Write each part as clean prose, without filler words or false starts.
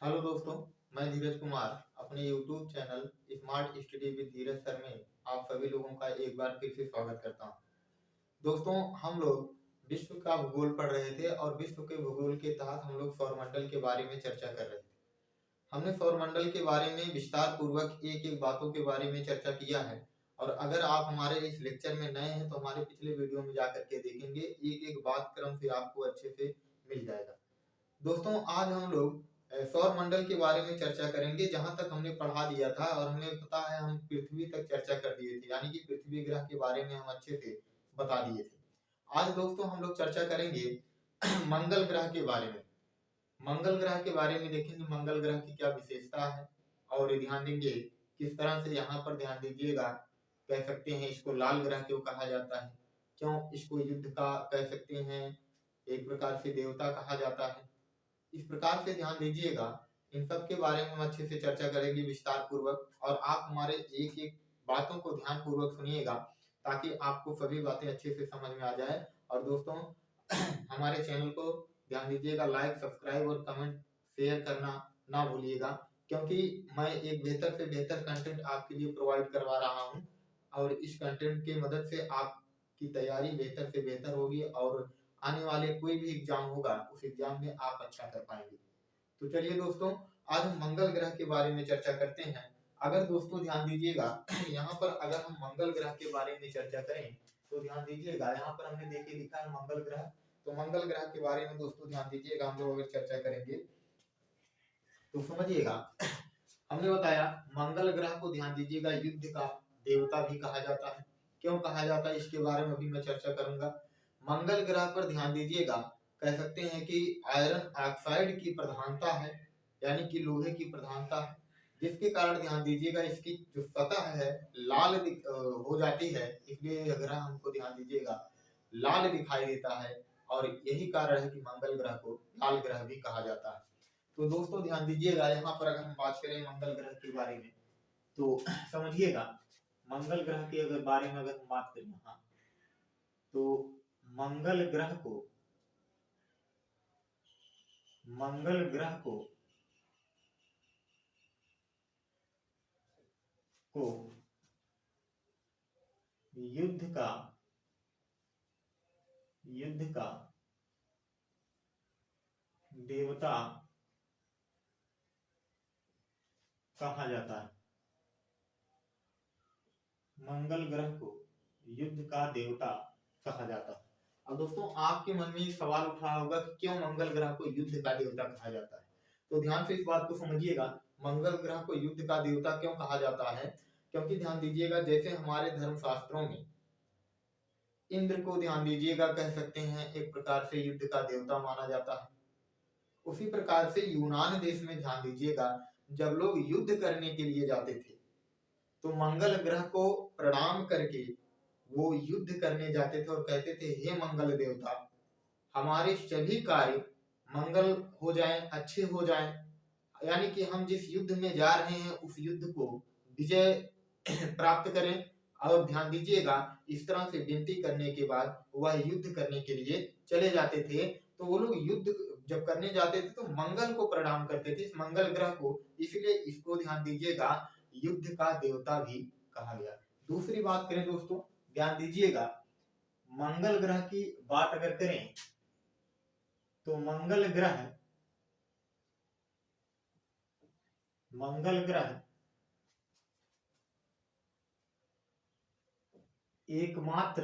Hello दोस्तों, मैं धीरज कुमार अपने YouTube channel smart study with Dheeraj sir में आप सभी लोगों का एक बार फिर से स्वागत करता हूं। दोस्तों, हम लोग विश्व का भूगोल पढ़ रहे थे और विश्व के भूगोल के तहत हम लोग सौरमंडल के बारे में चर्चा कर रहे थे। हमने सौरमंडल के बारे में विस्तार पूर्वक एक एक बातों के बारे में चर्चा किया है और अगर आप हमारे इस लेक्चर में नए हैं तो हमारे पिछले वीडियो में जाकर के देखेंगे, एक एक बात क्रम से आपको अच्छे से मिल जाएगा। दोस्तों, आज हम लोग सौर मंडल के बारे में चर्चा करेंगे। जहां तक हमने पढ़ा दिया था और हमें पता है, हम पृथ्वी तक चर्चा कर दिए थे, यानी कि पृथ्वी ग्रह के बारे में हम अच्छे से बता दिए थे। आज दोस्तों हम लोग चर्चा करेंगे मंगल ग्रह के बारे में। मंगल ग्रह के बारे में देखेंगे, मंगल ग्रह की क्या विशेषता है और ध्यान देंगे किस तरह से। यहाँ पर ध्यान दीजिएगा, कह सकते हैं इसको लाल ग्रह क्यों कहा जाता है, क्यों इसको युद्ध का कह सकते हैं, एक प्रकार से देवता कहा जाता है। इस प्रकार से ध्यान दीजिएगा, इन सब के बारे में हम अच्छे से चर्चा करेंगे विस्तार पूर्वक और आप हमारे एक एक बातों को ध्यान पूर्वक सुनिएगा ताकि आपको सभी बातें अच्छे से समझ में आ जाए। और दोस्तों हमारे चैनल को ध्यान दीजिएगा, लाइक सब्सक्राइब और कमेंट शेयर करना ना भूलिएगा, क्योंकि मैं एक बेहतर से बेहतर कंटेंट आपके लिए प्रोवाइड करवा रहा हूँ और इस कंटेंट की मदद से आपकी तैयारी बेहतर से बेहतर होगी और आने वाले कोई भी एग्जाम होगा उस एग्जाम में आप अच्छा कर पाएंगे। तो चलिए दोस्तों, आज हम मंगल ग्रह के बारे में चर्चा करते हैं। अगर दोस्तों ध्यान दीजिएगा, यहाँ पर अगर हम मंगल ग्रह के बारे में चर्चा करें तो ध्यान दीजिएगा, यहाँ पर हमने देखिए लिखा है मंगल ग्रह। तो मंगल ग्रह के बारे में दोस्तों ध्यान दीजिएगा, हम लोग अगर चर्चा करेंगे तो समझिएगा। हमने बताया मंगल ग्रह को ध्यान दीजिएगा युद्ध का देवता भी कहा जाता है। क्यों कहा जाता है इसके बारे में भी मैं चर्चा करूंगा। मंगल ग्रह पर ध्यान दीजिएगा, कह सकते हैं कि आयरन ऑक्साइड की प्रधानता है, यानी कि लोहे की प्रधानता है, जिसके कारण ध्यान दीजिएगा इसकी जो सतह है लाल हो जाती है, इसलिए यह ग्रह हमको ध्यान दीजिएगा लाल दिखाई देता है और यही कारण है कि मंगल ग्रह को लाल ग्रह भी कहा जाता है। तो दोस्तों ध्यान दीजिएगा, यहाँ पर अगर हम बात करें मंगल ग्रह के बारे में तो समझिएगा, मंगल ग्रह के अगर बारे में अगर हम बात करें यहाँ तो मंगल ग्रह को मंगल ग्रह को को युद्ध का देवता कहा जाता है। मंगल ग्रह को युद्ध का देवता कहा जाता है। अब दोस्तों आपके मन में एक सवाल उठ रहा होगा कि क्यों मंगल ग्रह को युद्ध का देवता कहा जाता है। तो ध्यान से इस बात को समझिएगा, मंगल ग्रह को युद्ध का देवता क्यों कहा जाता है, क्योंकि ध्यान दीजिएगा जैसे हमारे धर्मशास्त्रों में इंद्र को ध्यान दीजिएगा कह सकते हैं एक प्रकार से युद्ध का देवता माना जाता है। उसी प्रकार से यूनान देश में ध्यान दीजिएगा, जब लोग युद्ध करने के लिए जाते थे तो मंगल ग्रह को प्रणाम करके वो युद्ध करने जाते थे और कहते थे, हे मंगल देवता, हमारे सभी कार्य मंगल हो जाएं, अच्छे हो जाएं, यानी कि हम जिस युद्ध में जा रहे हैं उस युद्ध को विजय प्राप्त करें। और ध्यान दीजिएगा, इस तरह से विनती करने के बाद वह युद्ध करने के लिए चले जाते थे। तो वो लोग युद्ध जब करने जाते थे तो मंगल को प्रणाम करते थे, इस मंगल ग्रह को, इसलिए इसको ध्यान दीजिएगा युद्ध का देवता भी कहा गया। दूसरी बात करें दोस्तों, ध्यान दीजिएगा मंगल ग्रह की बात अगर करें तो मंगल ग्रह एकमात्र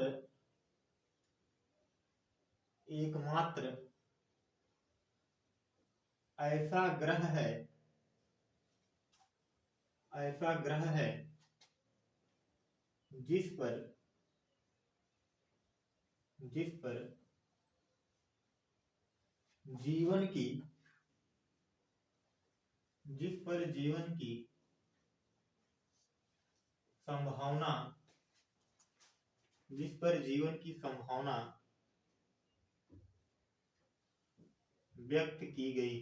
ऐसा ग्रह है जिस पर जीवन की संभावना व्यक्त की गई।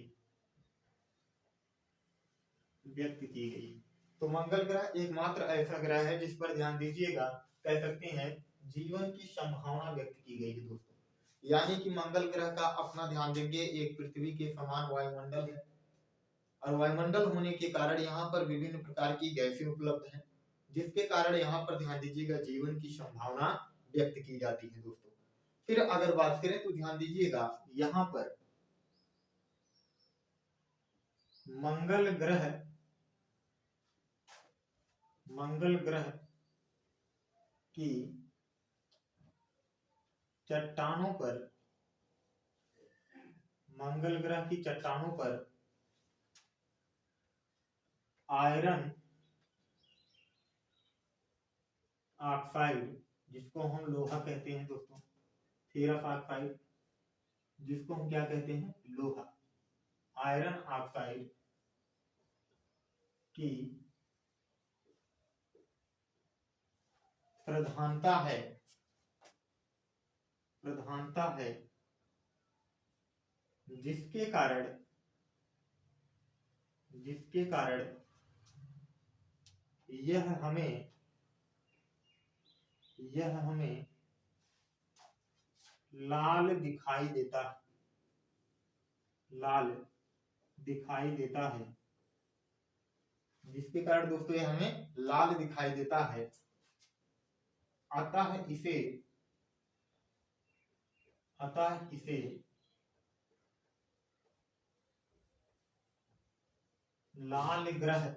तो मंगल ग्रह एकमात्र ऐसा ग्रह है जिस पर ध्यान दीजिएगा कह सकते हैं जीवन की संभावना व्यक्त की गई है दोस्तों। यानी कि मंगल ग्रह का अपना ध्यान देंगे एक पृथ्वी के समान वायुमंडल है, और वायुमंडल होने के कारण यहाँ पर विभिन्न प्रकार की गैसें उपलब्ध हैं, जिसके कारण यहाँ पर ध्यान दीजिएगा जीवन की संभावना व्यक्त की जाती है दोस्तों। फिर अगर बात करें तो ध्यान दीजिएगा यहाँ पर मंगल ग्रह की चट्टानों पर आयरन ऑक्साइड, जिसको हम लोहा कहते हैं दोस्तों, फेरस ऑक्साइड, जिसको हम क्या कहते हैं, लोहा, आयरन ऑक्साइड की प्रधानता है, जिसके कारण यह हमें लाल दिखाई देता है, जिसके कारण दोस्तों यह हमें लाल दिखाई देता है। अतः इसे लाल ग्रह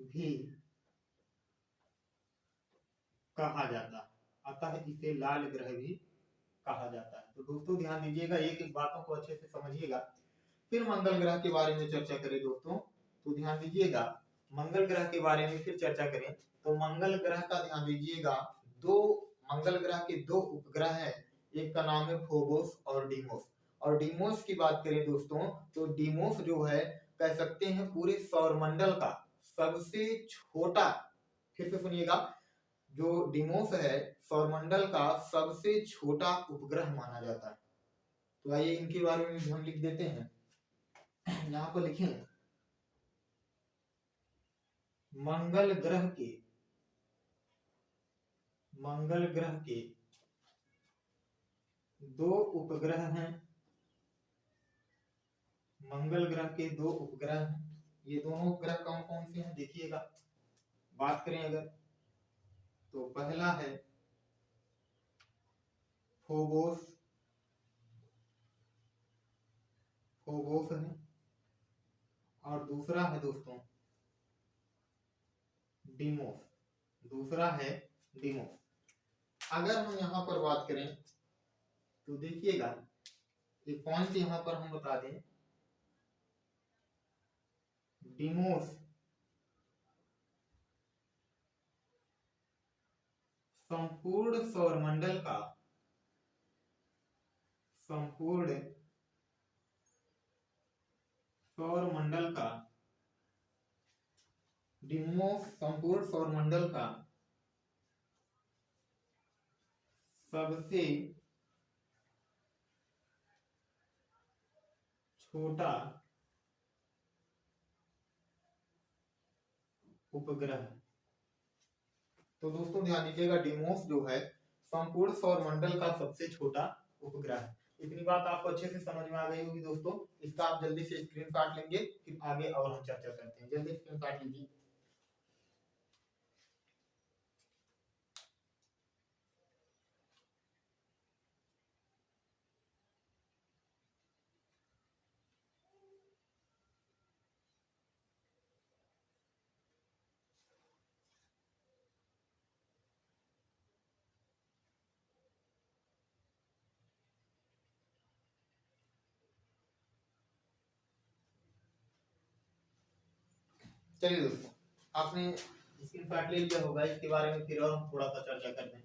भी कहा जाता है। तो दोस्तों ध्यान दीजिएगा, एक एक बातों को अच्छे से समझिएगा। फिर मंगल ग्रह के बारे में चर्चा करें दोस्तों, तो ध्यान दीजिएगा मंगल ग्रह के बारे में फिर चर्चा करें तो मंगल ग्रह का ध्यान दीजिएगा, मंगल ग्रह के दो उपग्रह हैं, एक का नाम है फोबोस और डीमोस। और डीमोस की बात करें दोस्तों तो डीमोस जो है कह सकते हैं पूरे सौरमंडल का सबसे छोटा, फिर से सुनिएगा, जो डीमोस है सौरमंडल का सबसे छोटा उपग्रह माना जाता है। तो आइए इनके बारे में भी हम लिख देते हैं, यहाँ पर लिखें मंगल ग्रह के दो उपग्रह हैं, मंगल ग्रह के दो उपग्रह हैं। ये दोनों उपग्रह कौन कौन से हैं देखिएगा, बात करें अगर तो पहला है फोबोस है, और दूसरा है दोस्तों डीमोस। अगर हम यहाँ पर बात करें तो देखिएगा एक पॉइंट यहाँ पर हम बता दें, डीमोस संपूर्ण सौरमंडल का सबसे छोटा उपग्रह। तो दोस्तों ध्यान दीजिएगा डीमोस जो है संपूर्ण सौरमंडल का सबसे छोटा उपग्रह है। इतनी बात आपको अच्छे से समझ में आ गई होगी दोस्तों। इसका आप जल्दी से स्क्रीनशॉट लेंगे, फिर आगे और हम चर्चा करते हैं। जल्दी स्क्रीनशॉट लीजिए। चलिए दोस्तों, आपने स्क्रीनशॉट ले लिया होगा, इसके बारे में फिर और हम थोड़ा सा चर्चा करते हैं।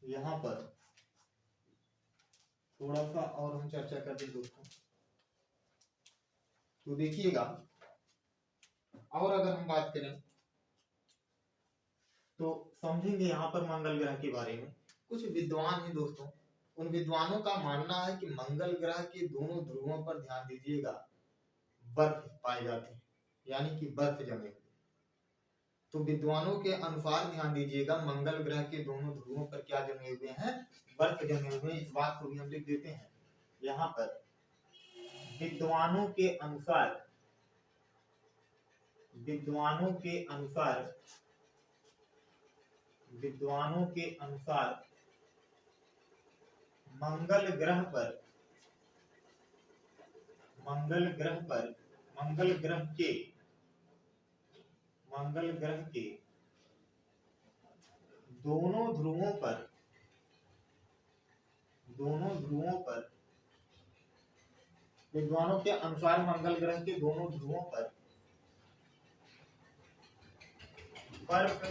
यहाँ पर थोड़ा सा और हम चर्चा करते हैं दोस्तों, तो देखिएगा, और अगर हम बात करें तो समझेंगे यहाँ पर मंगल ग्रह के बारे में। कुछ विद्वान हैं दोस्तों, उन विद्वानों का मानना है कि मंगल ग्रह के दोनों ध्रुवों पर ध्यान दीजिएगा बर्फ पाए जाते हैं, यानी कि बर्फ जमे हुए। तो विद्वानों के अनुसार ध्यान दीजिएगा, मंगल ग्रह के दोनों ध्रुवों पर क्या जमे हुए हैं, बर्फ जमे हुए हैं। इस बात को भी हम लिख देते हैं यहाँ पर। विद्वानों के अनुसार, विद्वानों के अनुसार, विद्वानों के अनुसार मंगल ग्रह पर, मंगल ग्रह पर, मंगल ग्रह के, मंगल ग्रह के दोनों ध्रुवों पर, दोनों ध्रुवों पर, विद्वानों के अनुसार मंगल ग्रह के दोनों ध्रुवों पर बर्फ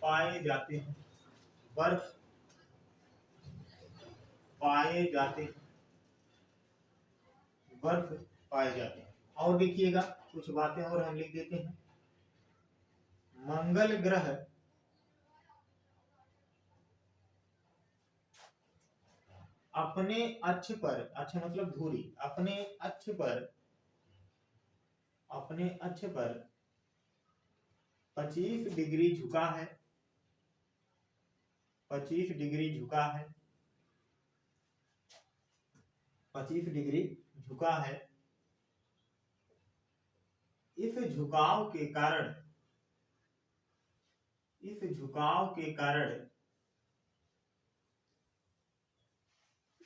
पाए जाते हैं, बर्फ पाए जाते हैं, बर्फ पाए जाते हैं। और देखिएगा कुछ बातें और हम लिख देते हैं। मंगल ग्रह अपने अक्ष पर, अक्ष मतलब धुरी, अपने अक्ष पर, अपने अक्ष पर 25 डिग्री झुका है, 25 डिग्री झुका है, 25 डिग्री झुका है। इस झुकाव के कारण, इस झुकाव के कारण,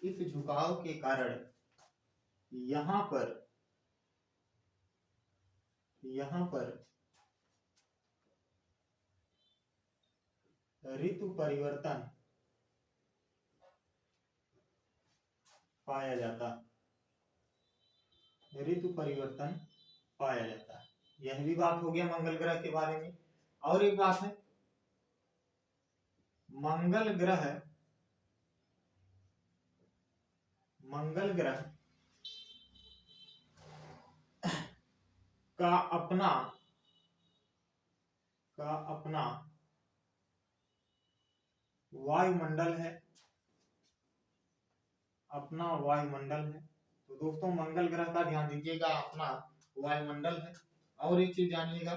इस झुकाव के कारण यहाँ पर, यहाँ पर ऋतु परिवर्तन पाया जाता, ऋतु परिवर्तन पाया जाता है। यह भी बात हो गया मंगल ग्रह के बारे में। और एक बात है, मंगल ग्रह, मंगल ग्रह का अपना, का अपना वायुमंडल है, अपना वायुमंडल है। तो दोस्तों मंगल ग्रह का ध्यान दीजिएगा, अपना वायुमंडल है। और एक चीज जानिएगा,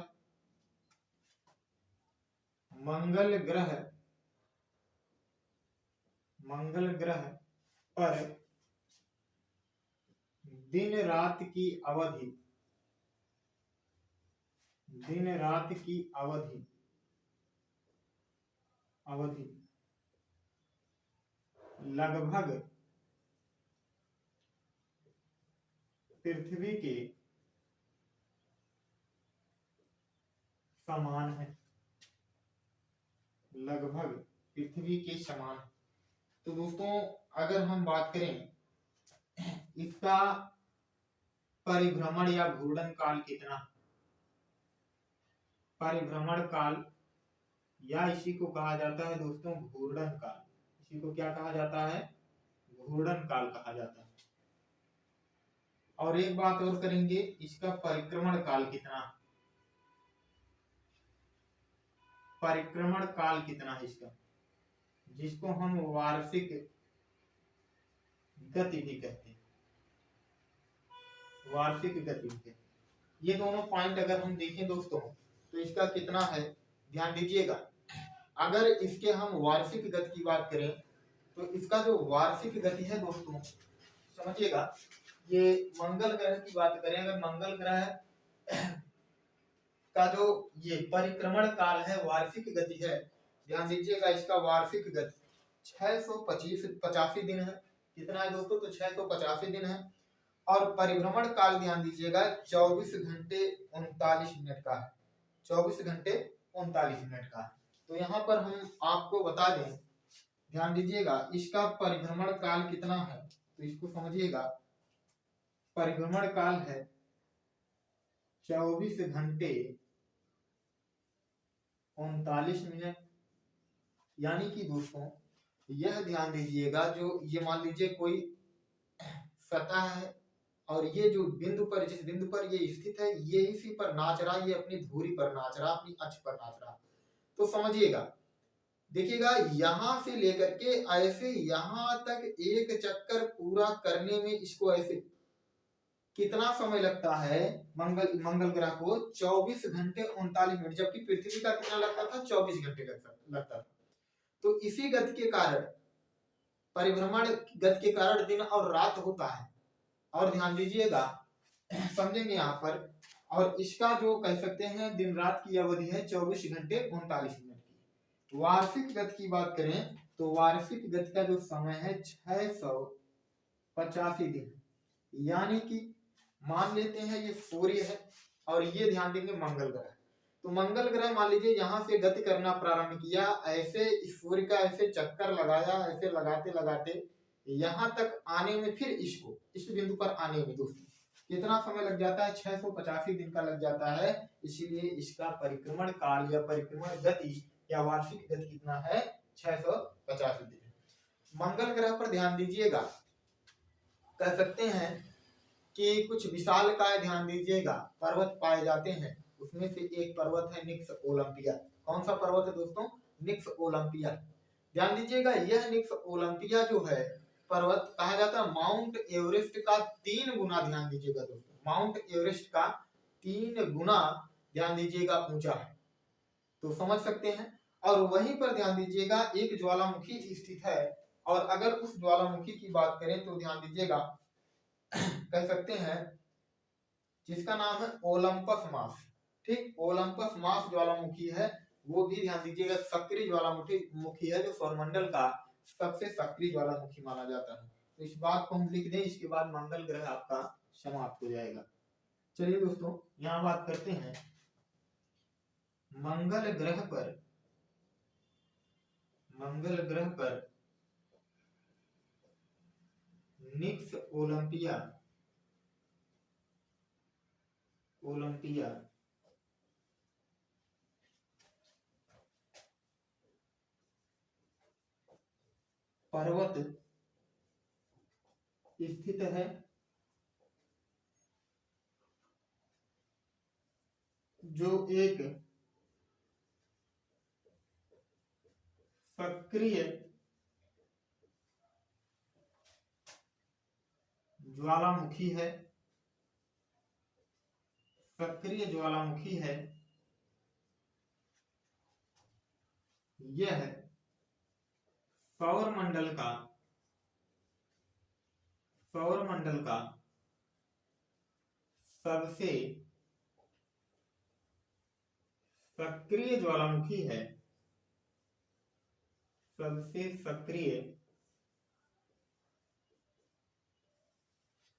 मंगल ग्रह, मंगल ग्रह पर दिन रात की अवधि, दिन रात की अवधि, अवधि लगभग पृथ्वी के समान है, लगभग पृथ्वी के समान। तो दोस्तों अगर हम बात करें इसका परिभ्रमण या घूर्णन काल कितना, परिभ्रमण काल या इसी को कहा जाता है दोस्तों घूर्णन काल। इसी को क्या कहा जाता है, घूर्णन काल कहा जाता है। और एक बात और करेंगे, इसका परिक्रमण काल कितना, परिक्रमण काल कितना है इसका, जिसको हम वार्षिक गति भी कहते हैं, वार्षिक गति भी। ये दोनों पॉइंट अगर हम देखें दोस्तों तो इसका कितना है, ध्यान दीजिएगा। अगर इसके हम वार्षिक गति की बात करें तो इसका जो वार्षिक गति है दोस्तों समझिएगा, ये मंगल ग्रह की बात करें, अगर मंगल ग्रह का जो ये परिक्रमण काल है, वार्षिक गति है, ध्यान दीजिएगा इसका वार्षिक गति 685 दिन है। कितना है दोस्तों, तो 685 दिन है। और परिभ्रमण काल ध्यान दीजिएगा 24 घंटे 39 मिनट का है, 24 घंटे 39 मिनट का है। तो यहाँ पर हम आपको बता दें, ध्यान दीजिएगा इसका परिभ्रमण काल कितना है, तो इसको समझिएगा। परिभ्रमण काल है 24 घंटे 39 मिनट। यानी कि दोस्तों यह ध्यान दीजिएगा, जो ये मान लीजिए कोई सतह है और ये जो बिंदु पर, जिस बिंदु पर ये स्थित है, ये इसी पर नाच रहा, ये अपनी धुरी पर नाच रहा, अपनी अक्ष पर नाच रहा। तो समझिएगा, देखिएगा यहां से लेकर के ऐसे यहां तक एक चक्कर पूरा करने में इसको ऐसे कितना समय लगता है मंगल ग्रह को? 24 घंटे 39 मिनट, जबकि पृथ्वी का कितना लगता था? 24 घंटे लगता था। तो इसी गति के कारण, परिभ्रमण गति के कारण दिन और रात होता है। और ध्यान दीजिएगा, समझेंगे यहाँ पर। और इसका जो कह सकते हैं दिन रात की अवधि है 24 घंटे 39 मिनट की। वार्षिक गति की बात करें तो वार्षिक गति का जो समय है 685 दिन, यानी कि मान लेते हैं ये सूर्य है और ये ध्यान देंगे मंगल ग्रह। तो मंगल ग्रह मान लीजिए यहाँ से गति करना प्रारंभ किया, ऐसे इस सूर्य का ऐसे चक्कर लगाया, ऐसे लगाते लगाते यहाँ तक आने में, फिर इसको इस बिंदु पर आने में दोस्तों कितना समय लग जाता है? 685 दिन का लग जाता है। इसीलिए इसका परिक्रमण काल या परिक्रमण गति या वार्षिक गति कितना है? 685 दिन। मंगल ग्रह पर ध्यान दीजिएगा, कह सकते हैं कि कुछ विशालकाय, ध्यान दीजिएगा, पर्वत पाए जाते हैं। उसमें से एक पर्वत है निक्स ओलंपिया। कौन सा पर्वत है दोस्तों? निक्स ओलंपिया। ध्यान दीजिएगा, यह निक्स ओलंपिया जो है पर्वत कहा जाता है माउंट एवरेस्ट का 3 गुना, ध्यान दीजिएगा दोस्तों, माउंट एवरेस्ट का 3 गुना ध्यान दीजिएगा ऊंचा है। तो समझ सकते हैं। और वहीं पर ध्यान दीजिएगा एक ज्वालामुखी स्थित है, और अगर उस ज्वालामुखी की बात करें तो ध्यान दीजिएगा कह सकते हैं जिसका नाम है ओलंपस मास। ठीक, ओलंपस मास ज्वालामुखी है, वो भी ध्यान दीजिएगा सक्रिय ज्वालामुखी है, जो सौरमंडल का सबसे सक्रिय ज्वालामुखी माना जाता है। तो इस बात को हम लिख दें, इसके बाद मंगल ग्रह आपका समाप्त हो जाएगा। चलिए दोस्तों, यहाँ बात करते हैं मंगल ग्रह पर निक्स ओलंपिया पर्वत स्थित है, जो एक सक्रिय ज्वालामुखी है, यह सौरमंडल का सबसे सक्रिय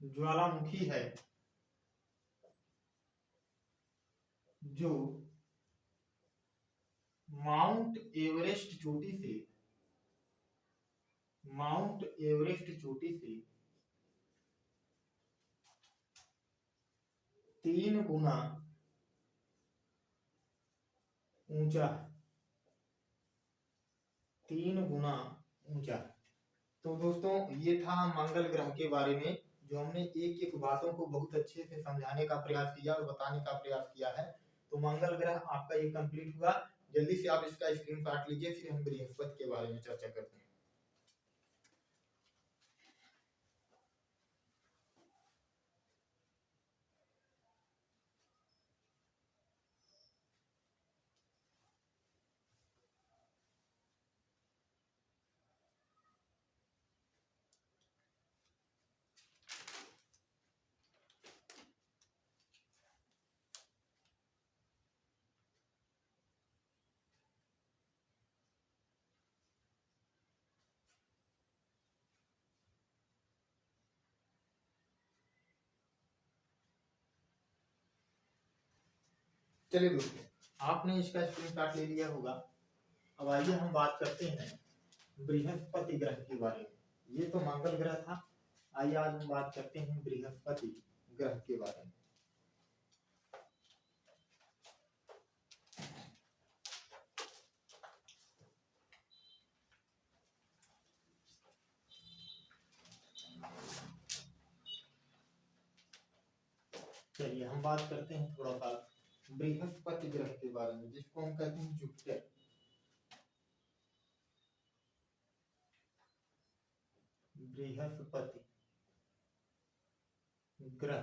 ज्वालामुखी है, जो माउंट एवरेस्ट चोटी से 3 गुना ऊंचा है, 3 गुना ऊंचा। तो दोस्तों, ये था मंगल ग्रह के बारे में, जो हमने एक एक बातों को बहुत अच्छे से समझाने का प्रयास किया और बताने का प्रयास किया है। तो मंगल ग्रह आपका ये कंप्लीट हुआ। जल्दी से आप इसका स्क्रीनशॉट लीजिए, फिर हम बृहस्पति के बारे में चर्चा करते हैं। चलिए दोस्तों, आपने इसका स्क्रीनशॉट ले लिया होगा। अब आइए हम बात करते हैं बृहस्पति ग्रह के बारे में। ये तो मंगल ग्रह था, आइए आज हम बात करते हैं बृहस्पति ग्रह के बारे में। चलिए हम बात करते हैं थोड़ा सा बृहस्पति ग्रह के बारे में, जिसको हम कहते हैं जुपिटर। बृहस्पति ग्रह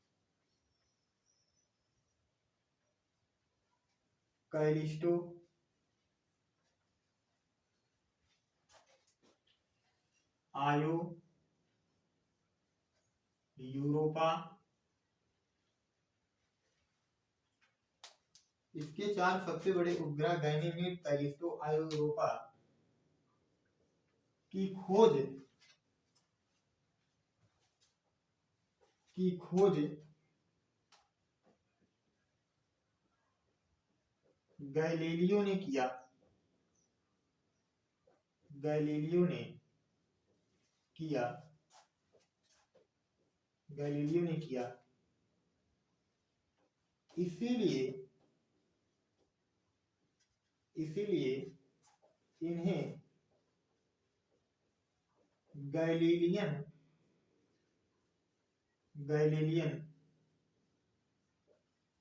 कैलिस्टो, आयो, यूरोपा। इसके 4 सबसे बड़े उपग्रह गैनीमेड, कैलिस्टो, आयो, यूरोपा की खोज गैलीलियो ने किया। गैलीलियो ने किया। इसीलिए इन्हें गैलीलियन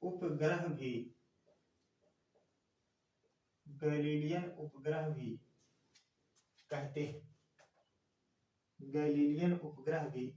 उपग्रह भी कहते हैं। गैलीलियन उपग्रह भी